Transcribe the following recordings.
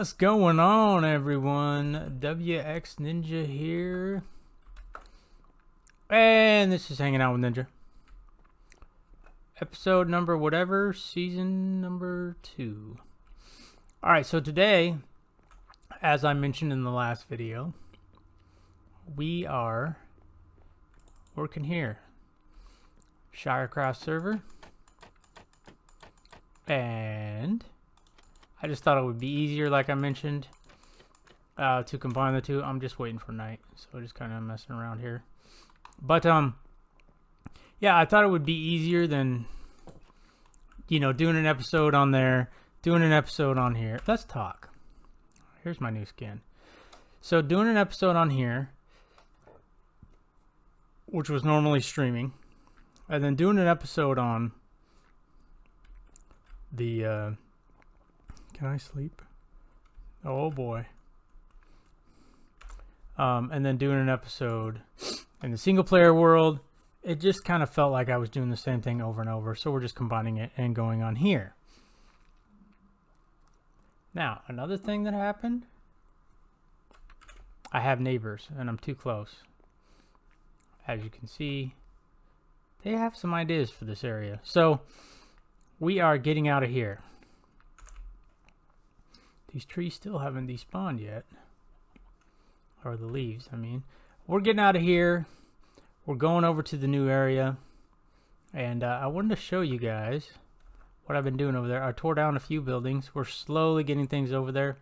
What's going on, everyone? WX Ninja here, and this is Hanging Out with Ninja. Episode number whatever, season number 2. Alright, so today, as I mentioned in the last video, we are working here. Shirecraft server. And I just thought it would be easier, like I mentioned, to combine the two. I'm just waiting for night, so just kind of messing around here. But yeah, I thought it would be easier than, you know, doing an episode on there, doing an episode on here. Let's talk. Here's my new skin. So doing an episode on here, which was normally streaming, and then doing an episode on the can I sleep? Oh boy. And then doing an episode in the single player world, it just kind of felt like I was doing the same thing over and over, so we're just combining it and going on here. Now, another thing that happened, I have neighbors and I'm too close. As you can see, they have some ideas for this area. So we are getting out of here. These trees still haven't despawned yet. Or the leaves, I mean. We're getting out of here. We're going over to the new area. And I wanted to show you guys what I've been doing over there. I tore down a few buildings. We're slowly getting things over there.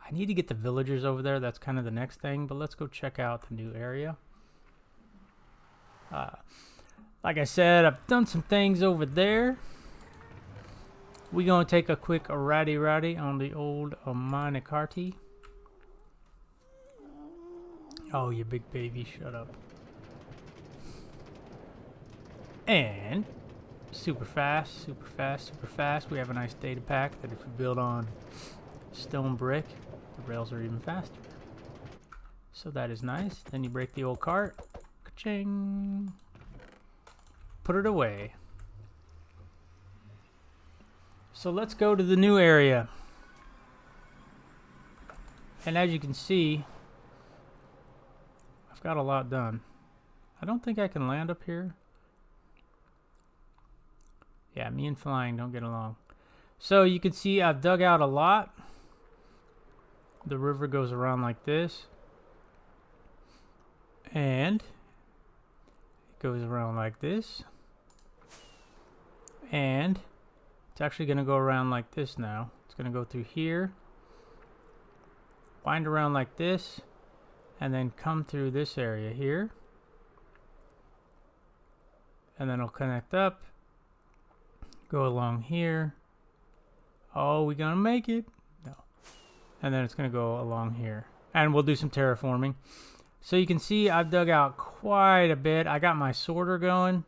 I need to get the villagers over there. That's kind of the next thing. But let's go check out the new area. Like I said, I've done some things over there. We're going to take a quick rowdy on the old minicarty. Oh, you big baby, shut up. And super fast. We have a nice data pack that if we build on stone brick, the rails are even faster. So that is nice. Then you break the old cart. Ka-ching. Put it away. So let's go to the new area. And as you can see, I've got a lot done. I don't think I can land up here. Yeah, me and flying don't get along. So you can see I've dug out a lot. The river goes around like this. And it goes around like this. And it's actually going to go around like this now. It's going to go through here, wind around like this, and then come through this area here. And then it'll connect up, go along here. Oh, we going to make it? No. And then it's going to go along here. And we'll do some terraforming. So you can see I've dug out quite a bit. I got my sorter going.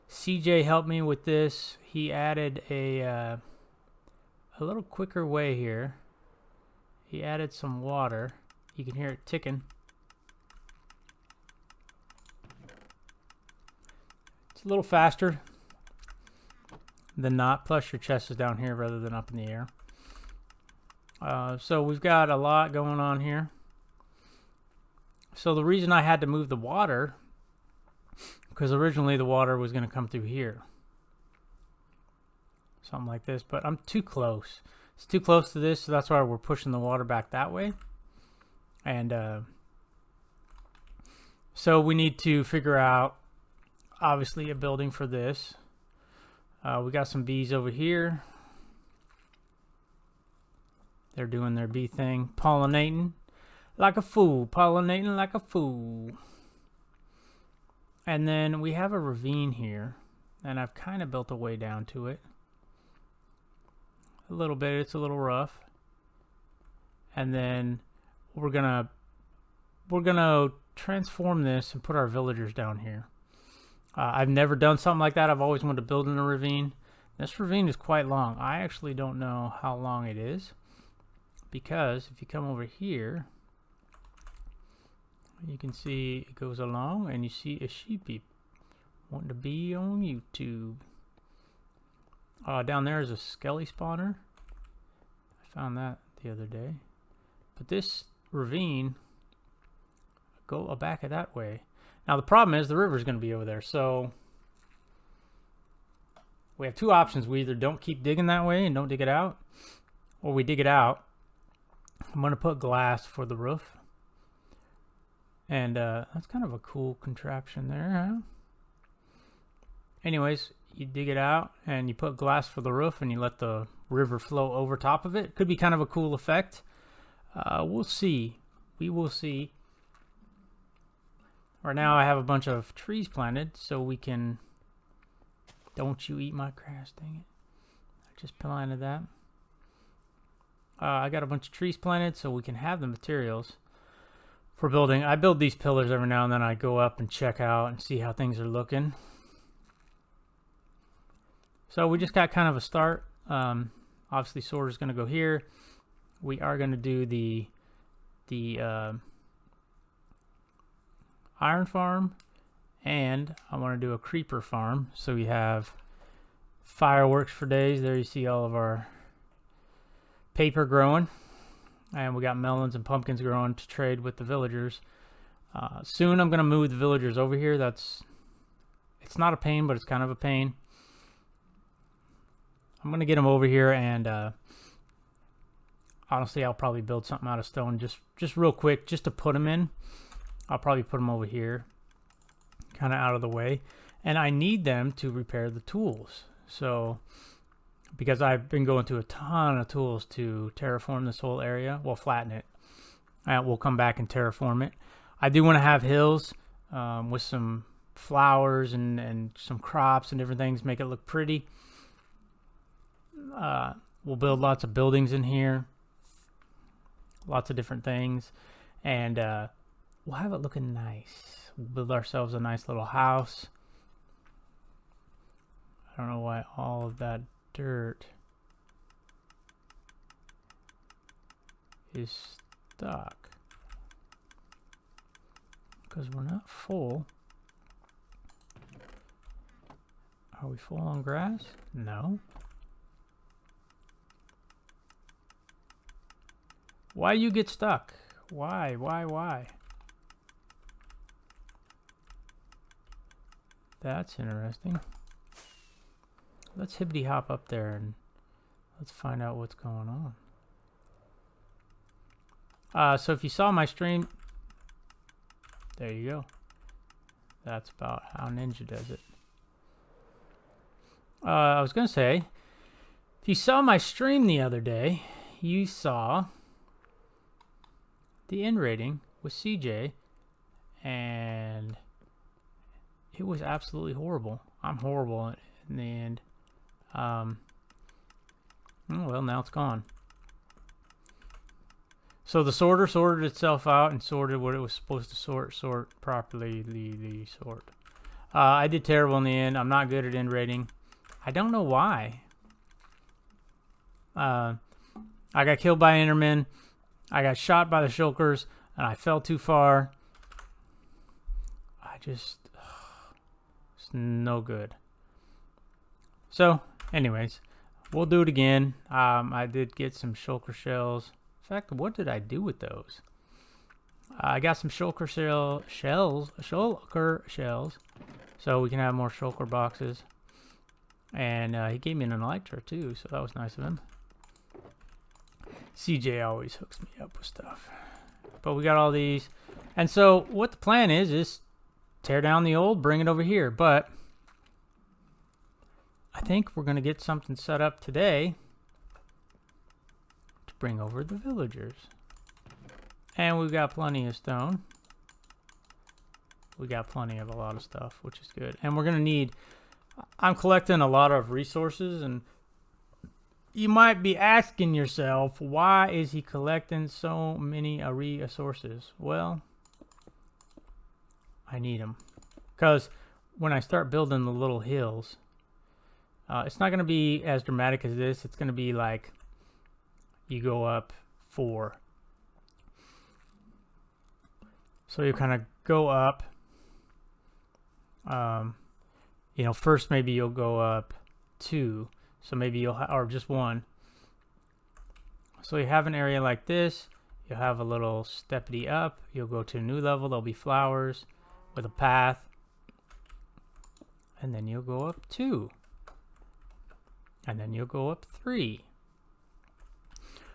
CJ helped me with this. He added a little quicker way here. He added some water. You can hear it ticking. It's a little faster than not. Plus your chest is down here rather than up in the air. So we've got a lot going on here. So the reason I had to move the water, because originally the water was going to come through here. Something like this, but I'm too close. It's too close to this, so that's why we're pushing the water back that way. And so we need to figure out, obviously, a building for this. We got some bees over here. They're doing their bee thing, pollinating like a fool, pollinating like a fool. And then we have a ravine here, and I've kind of built a way down to it. A little bit, it's a little rough. And then we're gonna transform this and put our villagers down here. I've never done something like that. I've always wanted to build in a ravine. This ravine is quite long. I actually don't know how long it is, because if you come over here, you can see it goes along, and you see a sheepy wanting to be on YouTube. Down there is a skelly spawner. I found that the other day. But this ravine, go back it that way. Now the problem is the river's going to be over there, so we have two options. We either don't keep digging that way and don't dig it out, or we dig it out. I'm going to put glass for the roof. And that's kind of a cool contraption there, huh? Anyways, you dig it out and you put glass for the roof and you let the river flow over top of it. Could be kind of a cool effect. We'll see. We will see. Right now I have a bunch of trees planted so we can... Don't you eat my grass, dang it. I just planted that. I got a bunch of trees planted so we can have the materials for building. I build these pillars every now and then. I go up and check out and see how things are looking. So we just got kind of a start. Obviously sorter's going to go here. We are going to do the iron farm, and I want to do a creeper farm. So we have fireworks for days. There you see all of our paper growing, and we got melons and pumpkins growing to trade with the villagers. Soon I'm going to move the villagers over here. It's not a pain, but it's kind of a pain. I'm going to get them over here, and honestly I'll probably build something out of stone just real quick just to put them in. I'll probably put them over here kind of out of the way, and I need them to repair the tools. So because I've been going to a ton of tools to terraform this whole area, well, flatten it. We'll come back and terraform it. I do want to have hills with some flowers and some crops and different things, make it look pretty. We'll build lots of buildings in here, lots of different things, and we'll have it looking nice. We'll build ourselves a nice little house. I don't know why all of that dirt is stuck, because we're not full. Are we full on grass? No. Why you get stuck? Why? That's interesting. Let's hippity hop up there and let's find out what's going on. So if you saw my stream, there you go. That's about how Ninja does it. I was gonna say, if you saw my stream the other day, you saw the end rating with CJ, and it was absolutely horrible. I'm horrible in the end. Oh, well, now it's gone. So the sorter sorted itself out and sorted what it was supposed to sort properly, the sort. I did terrible in the end. I'm not good at end rating. I don't know why. I got killed by Endermen. I got shot by the shulkers, and I fell too far. It's no good. So, anyways, we'll do it again. I did get some shulker shells. In fact, what did I do with those? I got some shulker shells, so we can have more shulker boxes. And he gave me an elytra too, so that was nice of him. CJ always hooks me up with stuff. But we got all these. And so what the plan is tear down the old, bring it over here. But I think we're going to get something set up today to bring over the villagers. And we've got plenty of stone. We got plenty of a lot of stuff, which is good. And we're going to need... I'm collecting a lot of resources, and you might be asking yourself, why is he collecting so many resources? Well, I need them. Because when I start building the little hills, it's not going to be as dramatic as this. It's going to be like you go up 4. So you kind of go up. You know, first maybe you'll go up 2. So maybe you'll or just 1. So you have an area like this. You'll have a little steppity up. You'll go to a new level. There'll be flowers with a path. And then you'll go up 2. And then you'll go up 3.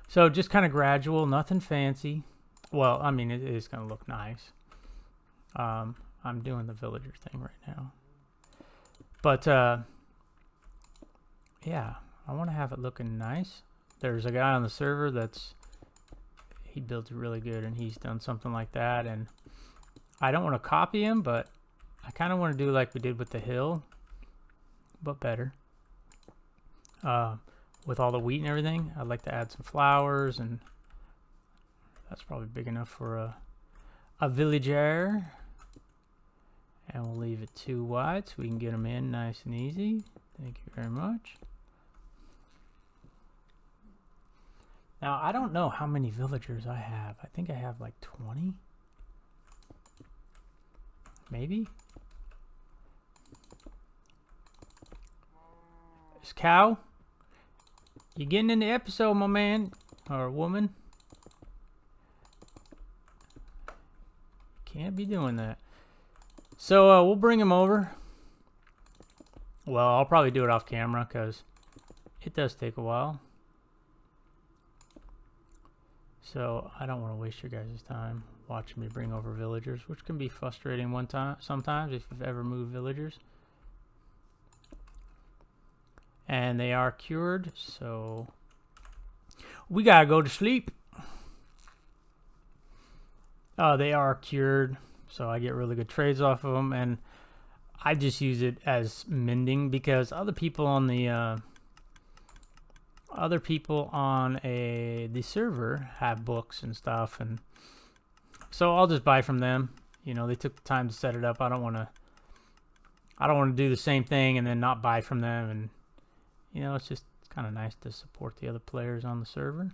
So just kind of gradual, nothing fancy. Well, I mean, it is going to look nice. I'm doing the villager thing right now. But, yeah, I want to have it looking nice. There's a guy on the server he builds really good, and he's done something like that. And I don't want to copy him, but I kind of want to do like we did with the hill, but better. With all the wheat and everything, I'd like to add some flowers, and that's probably big enough for a villager. And we'll leave it 2 wide so we can get them in nice and easy. Thank you very much. Now, I don't know how many villagers I have. I think I have like 20. Maybe. This cow, you getting in the episode, my man or woman? Can't be doing that. So we'll bring him over. Well, I'll probably do it off camera because it does take a while. So I don't want to waste your guys' time watching me bring over villagers, which can be frustrating sometimes if you've ever moved villagers. And they are cured, so we gotta go to sleep. They are cured, so I get really good trades off of them, and I just use it as mending because other people on the the server have books and stuff, and so I'll just buy from them. You know, they took the time to set it up. I don't want to do the same thing and then not buy from them, and you know, it's kind of nice to support the other players on the server.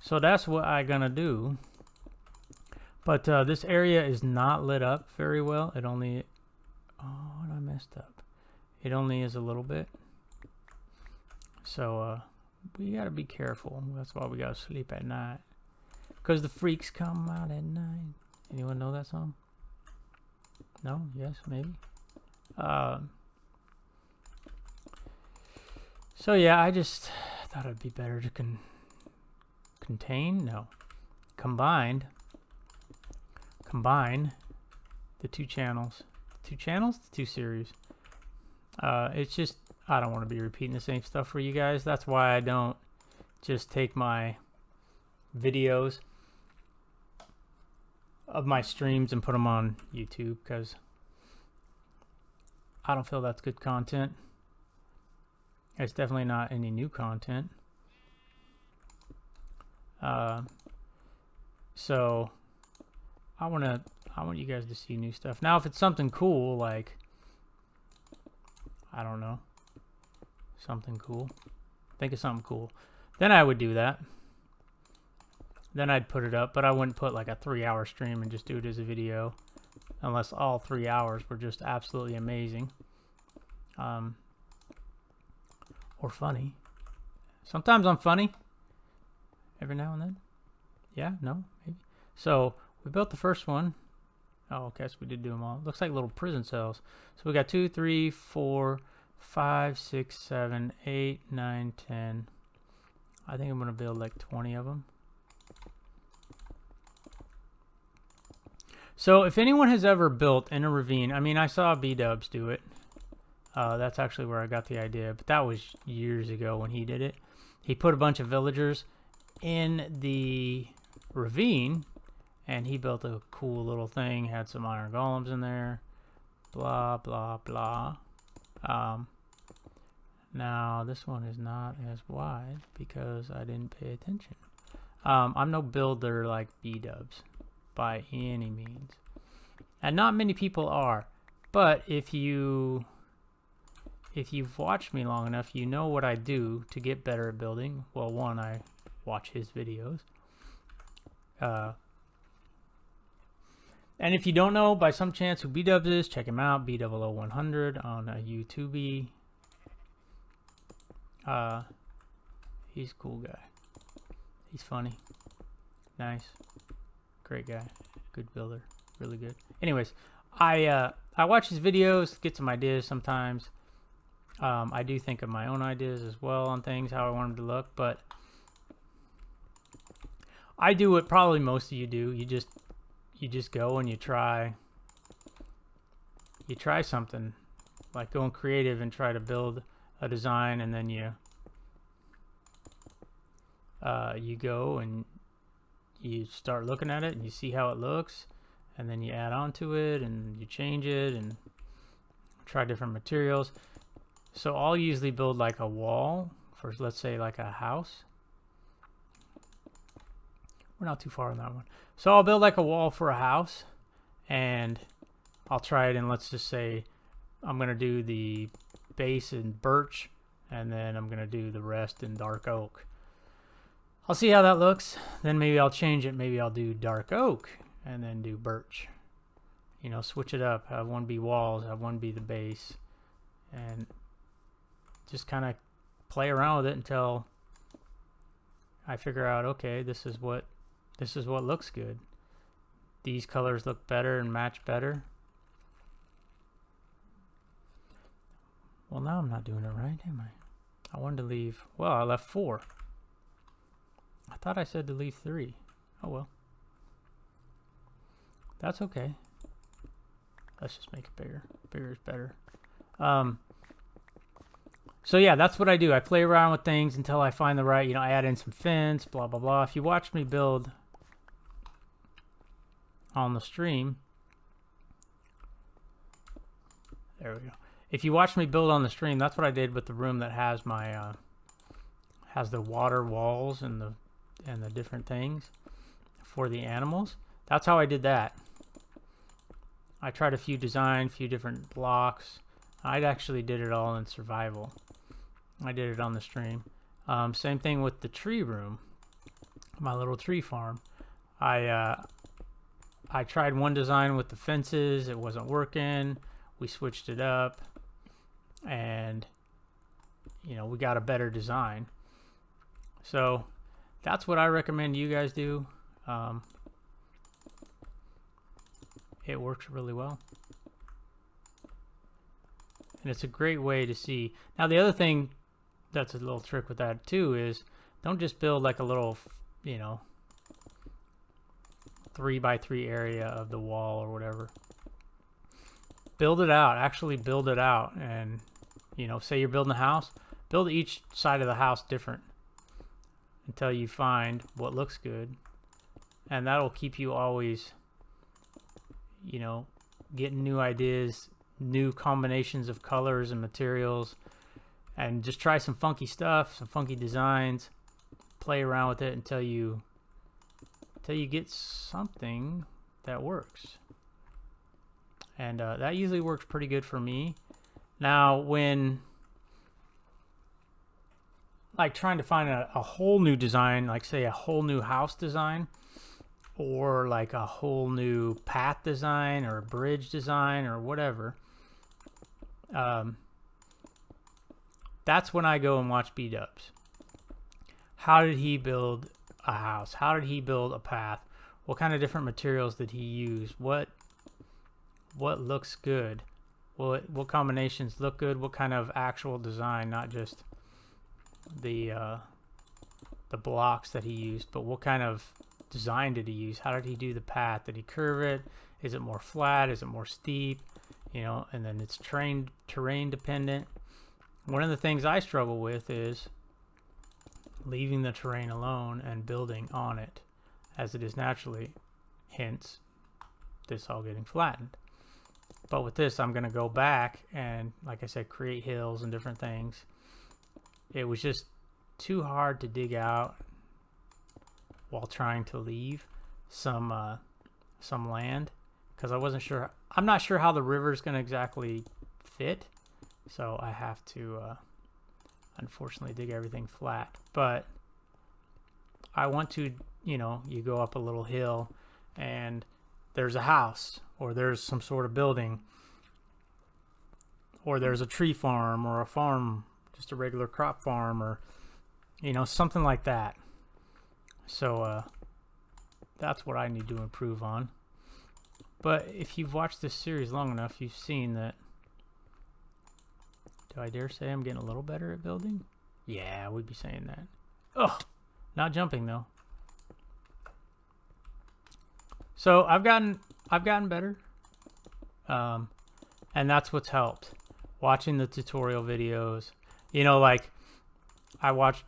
So that's what I'm gonna do. But this area is not lit up very well. It only, oh, I messed up. It only is a little bit. So we gotta be careful. That's why we gotta sleep at night. Cause the freaks come out at night. Anyone know that song? No? Yes? Maybe? So yeah, I just thought it'd be better to combine the 2 channels. 2 channels? The 2 series. It's just, I don't want to be repeating the same stuff for you guys. That's why I don't just take my videos of my streams and put them on YouTube, because I don't feel that's good content. It's definitely not any new content. So I want you guys to see new stuff. Now, if it's something cool, like, I don't know, something cool. Think of something cool. Then I would do that. Then I'd put it up, but I wouldn't put like a 3-hour stream and just do it as a video, unless all 3 hours were just absolutely amazing. Or funny. Sometimes I'm funny. Every now and then. Yeah, no, maybe. So we built the first one. Oh, okay, so we did do them all. Looks like little prison cells. So we got 2, 3, 4, 5, 6, 7, 8, 9, 10. I think I'm gonna build like 20 of them. So if anyone has ever built in a ravine, I mean, I saw B-Dubs do it. That's actually where I got the idea, but that was years ago when he did it. He put a bunch of villagers in the ravine, and he built a cool little thing, had some iron golems in there, blah, blah, blah. Now, this one is not as wide because I didn't pay attention. I'm no builder like B-Dubs by any means. And not many people are, but if you've watched me long enough, you know what I do to get better at building. Well, one, I watch his videos. And if you don't know by some chance who B-Dubs is, check him out, B00100 on YouTube. He's a cool guy. He's funny. Nice. Great guy. Good builder. Really good. Anyways, I watch his videos, get some ideas sometimes. I do think of my own ideas as well on things, how I want them to look, but I do what probably most of you do. You just go and you try something, like going creative and try to build a design, and then you go and you start looking at it and you see how it looks, and then you add on to it and you change it and try different materials. So I'll usually build like a wall for, let's say, like a house. We're not too far on that one. So I'll build like a wall for a house, and I'll try it in, let's just say I'm going to do the base in birch, and then I'm going to do the rest in dark oak. I'll see how that looks. Then maybe I'll change it. Maybe I'll do dark oak and then do birch. You know, switch it up. Have one be walls, have one be the base, and just kind of play around with it until I figure out, okay, this is what looks good. These colors look better and match better. Well, now I'm not doing it right, am I? I wanted to leave, well, I left 4. I thought I said to leave 3. Oh well. That's okay. Let's just make it bigger. Bigger is better. So yeah, that's what I do. I play around with things until I find the right, I add in some fence, blah, blah, blah. If you watch me build on the stream, there we go. If you watch me build on the stream, that's what I did with the room that has my, has the water walls and the different things for the animals. That's how I did that. I tried a few different blocks. I actually did it all in survival. I did it on the stream. Same thing with the tree room, my little tree farm. I tried one design with the fences. It wasn't working. We switched it up, and we got a better design. So that's what I recommend you guys do. It works really well. And it's a great way to see. Now the other thing that's a little trick with that too is don't just build like a little, 3x3 area of the wall or whatever. Build it out. Actually build it out. And, say you're building a house, build each side of the house different until you find what looks good. And that'll keep you always, getting new ideas, new combinations of colors and materials, and just try some funky stuff, some funky designs, play around with it until you get something that works. And that usually works pretty good for me. Now when like trying to find a whole new design, like say a whole new house design, or like a whole new path design or a bridge design or whatever, that's when I go and watch B-dubs. How did he build a house? How did he build a path? What kind of different materials did he use? What looks good? What combinations look good? What kind of actual design, not just the blocks that he used, but what kind of design did he use? How did he do the path? Did he curve it? Is it more flat? Is it more steep? And then it's terrain dependent. One of the things I struggle with is leaving the terrain alone and building on it as it is naturally, hence this all getting flattened. But with this, I'm going to go back and, like I said, create hills and different things. It was just too hard to dig out while trying to leave some land, because I wasn't sure. I'm not sure how the river is going to exactly fit, so I have to unfortunately dig everything flat. But I want to, you go up a little hill and there's a house, or there's some sort of building, or there's a tree farm, or a farm, just a regular crop farm, or something like that. So that's what I need to improve on. But if you've watched this series long enough, you've seen that. Do I dare say I'm getting a little better at building? Yeah, we'd be saying that. Ugh, not jumping though. So I've gotten better, and that's what's helped. Watching the tutorial videos, you know, like I watched,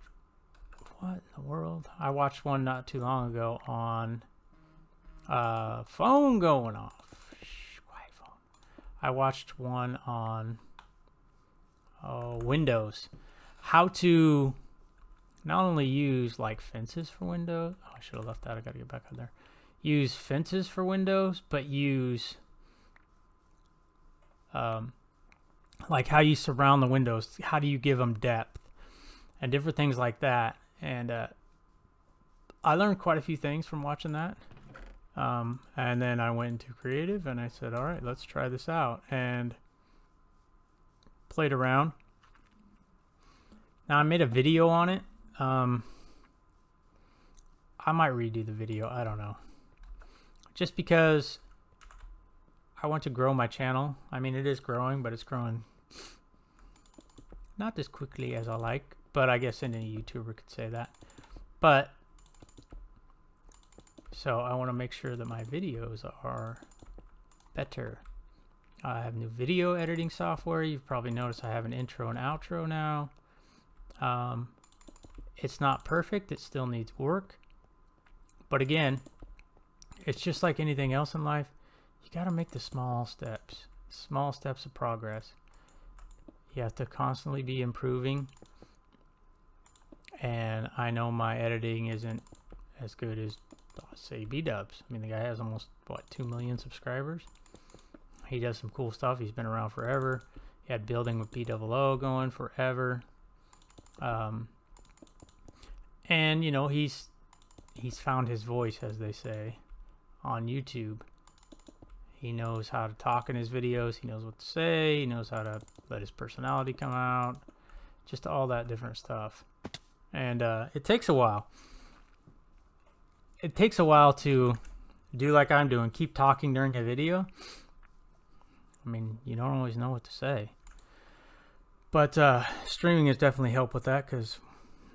what in the world? I watched one not too long ago on phone going off. Shh, quiet phone. I watched one on Windows. How to not only use like fences for Windows. Oh, I should have left that. I got to get back up there. Use fences for Windows, but use like how you surround the windows. How do you give them depth and different things like that. And I learned quite a few things from watching that. And then I went into creative and I said, all right, let's try this out, and played around. Now I made a video on it. I might redo the video. I don't know. Just because I want to grow my channel. I mean, it is growing, but it's growing not as quickly as I like. But I guess any YouTuber could say that. But so I want to make sure that my videos are better. I have new video editing software. You've probably noticed I have an intro and outro now. It's not perfect. It still needs work. But again, it's just like anything else in life. You got to make the small steps of progress. You have to constantly be improving. And I know my editing isn't as good as, say, B-Dubs. I mean, the guy has almost, what, 2 million subscribers? He does some cool stuff. He's been around forever. He had Building with BOO going forever. And, you know, he's found his voice, as they say, on YouTube. He knows how to talk in his videos. He knows what to say. He knows how to let his personality come out. Just all that different stuff. And it takes a while. It takes a while to do like I'm doing. Keep talking during a video. I mean, you don't always know what to say. But streaming has definitely helped with that, because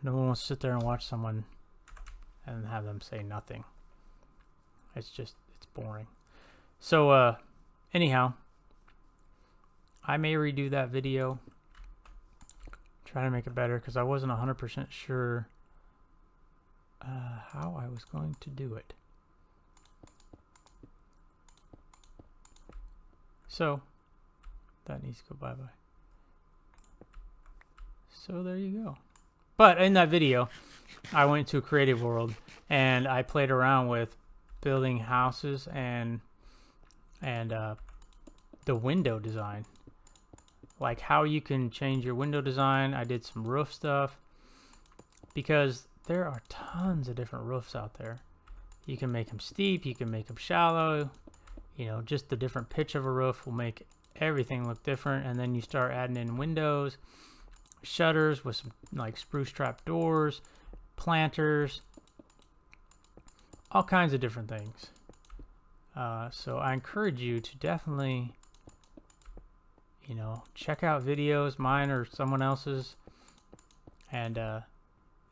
no one wants to sit there and watch someone and have them say nothing. It's boring. So anyhow, I may redo that video. Try to make it better, because I wasn't 100% sure how I was going to do it. So that needs to go bye-bye. So there you go. But in that video, I went to a creative world and I played around with building houses and the window design. Like how you can change your window design. I did some roof stuff, because there are tons of different roofs out there. You can make them steep, you can make them shallow. You know, just the different pitch of a roof will make everything look different. And then you start adding in windows, shutters with some like spruce trap doors, planters, all kinds of different things. So I encourage you to definitely, you know, check out videos, mine or someone else's, and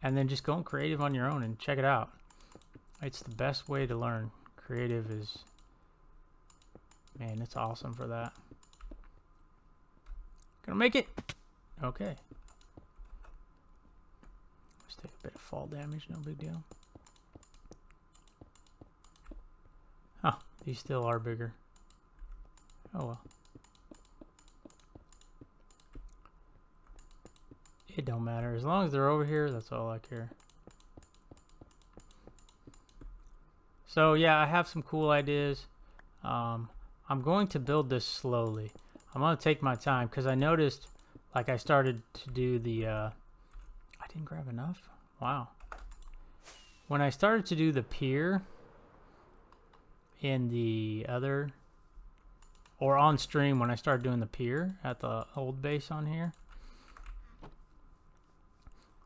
then just go creative on your own and check it out. It's the best way to learn. Creative is, man, it's awesome for that. Gonna make it? Okay. Let's take a bit of fall damage, no big deal. Huh, these still are bigger. Oh well. It don't matter. As long as they're over here, that's all I care. So yeah, I have some cool ideas. I'm going to build this slowly. I'm going to take my time, because I noticed, like, I started to do the, I didn't grab enough? Wow. When I started to do the pier in the other, or on stream, when I started doing the pier at the old base on here,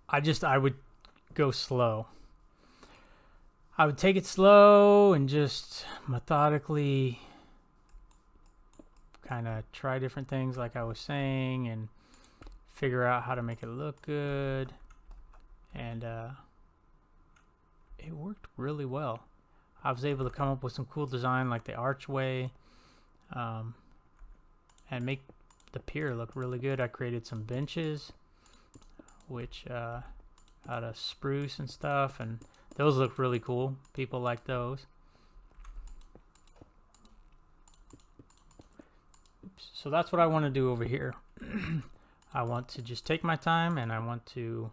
I would go slow. I would take it slow and just methodically kind of try different things like I was saying and figure out how to make it look good. And it worked really well. I was able to come up with some cool design like the archway and make the pier look really good. I created some benches which out of spruce and stuff, and those look really cool. People like those. Oops. So that's what I want to do over here. I want to just take my time and I want to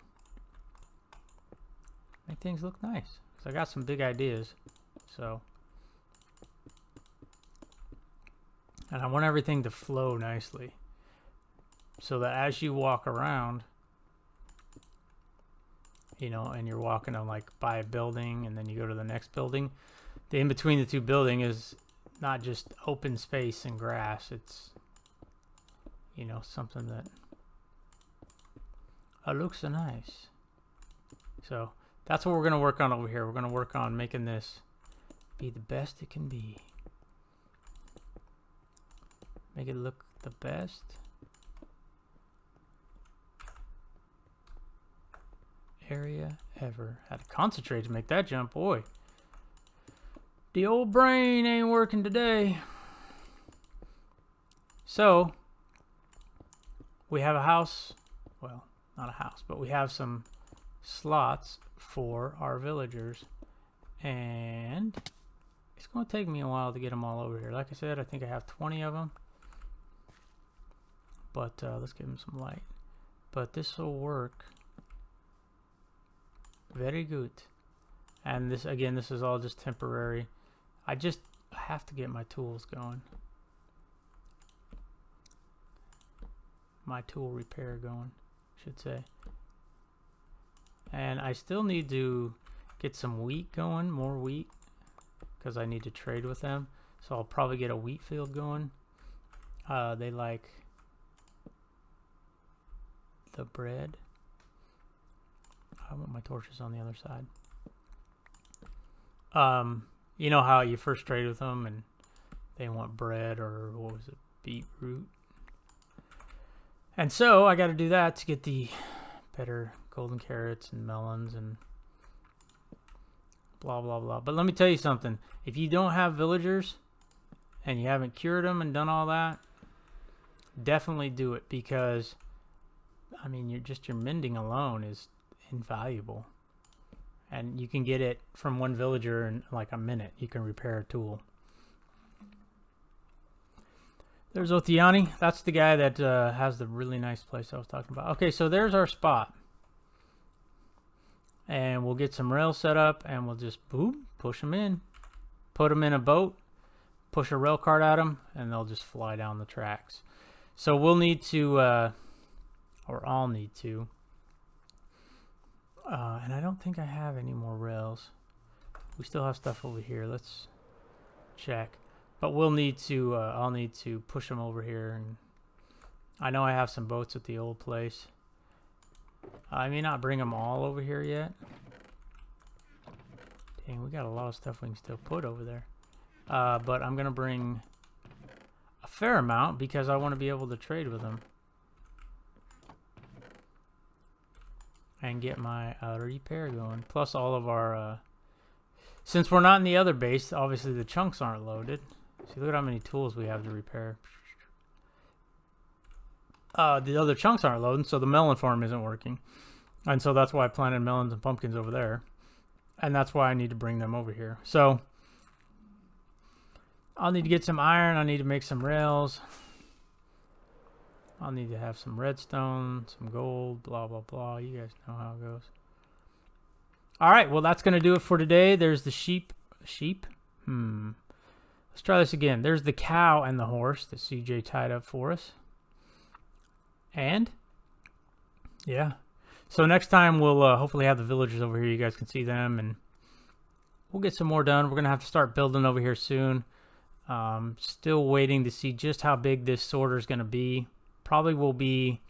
make things look nice. So I got some big ideas. So, and I want everything to flow nicely so that as you walk around, you know, and you're walking on like by a building and then you go to the next building, the in between the two buildings is not just open space and grass. It's, you know, something that looks so nice. So that's what we're going to work on over here. We're going to work on making this be the best it can be. Make it look the best. Area ever. Had to concentrate to make that jump, boy. The old brain ain't working today. So we have a house. Well, not a house, but we have some slots for our villagers, and it's going to take me a while to get them all over here. Like I said, I think I have 20 of them, but let's give them some light. But this will work very good. And this, again, this is all just temporary. I have to get my tools going, my tool repair going, I should say. And I still need to get some wheat going, more wheat, because I need to trade with them. So I'll probably get a wheat field going. They like the bread. I want my torches on the other side. You know how you first trade with them and they want bread or what was it, beetroot. And so I got to do that to get the better golden carrots and melons and blah blah blah. But let me tell you something, if you don't have villagers and you haven't cured them and done all that, definitely do it, because I mean your mending alone is invaluable, and you can get it from one villager in like a minute. You can repair a tool. There's Othiani. That's the guy that has the really nice place I was talking about. Okay, so there's our spot. And we'll get some rails set up and we'll just boom, push them in. Put them in a boat, push a rail cart at them, and they'll just fly down the tracks. So we'll need to, or I'll need to, and I don't think I have any more rails. We still have stuff over here. Let's check. But we'll need to, I'll need to push them over here. And I know I have some boats at the old place. I may not bring them all over here yet. Dang, we got a lot of stuff we can still put over there. But I'm going to bring a fair amount because I want to be able to trade with them. And get my repair going. Plus all of our... since we're not in the other base, obviously the chunks aren't loaded. See, look at how many tools we have to repair. The other chunks aren't loading, so the melon farm isn't working. And so that's why I planted melons and pumpkins over there. And that's why I need to bring them over here. So I'll need to get some iron. I need to make some rails. I'll need to have some redstone, some gold, blah, blah, blah. You guys know how it goes. All right, well, that's going to do it for today. There's the sheep. Sheep? Let's try this again. There's the cow and the horse that CJ tied up for us. And, yeah. So next time we'll hopefully have the villagers over here. You guys can see them, and we'll get some more done. We're going to have to start building over here soon. Still waiting to see just how big this sorter is going to be. Probably will be...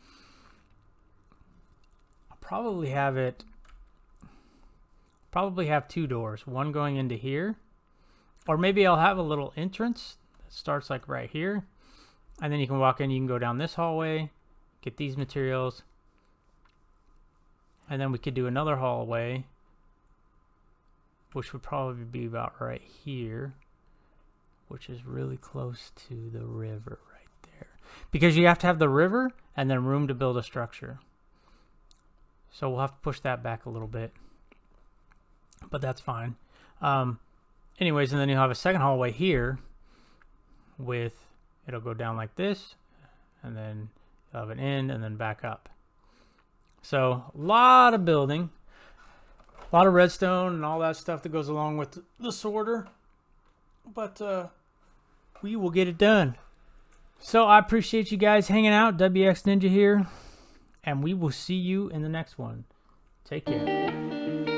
I'll probably have it... probably have 2 doors, one going into here, or maybe I'll have a little entrance that starts like right here, and then you can walk in, you can go down this hallway, get these materials, and then we could do another hallway, which would probably be about right here, which is really close to the river right there. Because you have to have the river and then room to build a structure. So we'll have to push that back a little bit. But that's fine. Anyways, and then you'll have a second hallway here with, it'll go down like this, and then you'll have an end and then back up. So a lot of building. A lot of redstone and all that stuff that goes along with the sorter. But we will get it done. So I appreciate you guys hanging out. WX Ninja here. And we will see you in the next one. Take care.